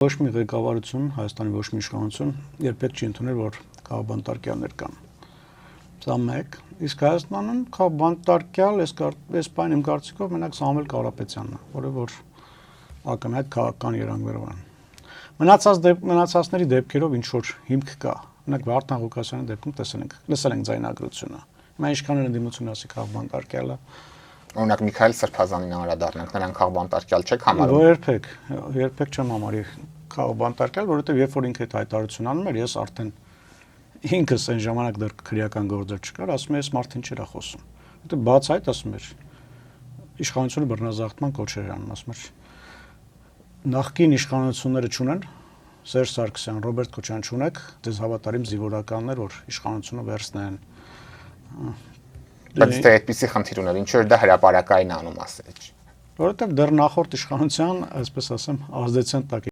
Ոչ մի ղեկավարություն, Հայաստանի ոչ մի իշխանություն երբեք չի ընդունել, որ քաղաքաբանտարկյալներ կան։ Սա մեկ, իսկ Հայաստանում քաղաքաբանտարկյալ, այս բան իմ կարծիքով մենակ Սամվել Կարապետյանն է, որը որ ակնհայտ քաղաքական երանգներով է։ Մնացածների դեպքերով ինչ որ հիմք կա։ Մենակ Վարդան Ղուկասյանի դեպքում լսել ենք ձայնագրությունը։ Հիմա ինչքան են դիմություն ասի քաղաքաբանտարկյալը։ Օրինակ Միքայել Սրբազանին անդրադառնանք, նրան քաղաքաբանտարկյալ չեք համարում։ Երբեք չեմ համարի քաղաքաբանտարկյալ, որովհետև երբ որ ինքը այդ հայտարարություն անում էր, ես արդեն ինքս այն ժամանակ դեռ քրեական գործեր չկար, ասում եմ, այս մարդին չէր խոսում։ Որովհետև բաց այդ ասում էր, իշխանությունը բռնազավթման կոչեր անում, ասում էր, նախկին իշխանությունները չունեն, Սերժ Սարգսյան, Ռոբերտ Քոչարյան չունեք, դες հավատարիմ զինվորականներ, որ իշխանությունը վերցնեն։ Բայց դե այդպիսի խնդիր ուներ, ինչու էր դա հրապարակային անում ասել։ Որովհետև դեռ նախորդ իշխանության, այսպես ասեմ, ազդեցության տակ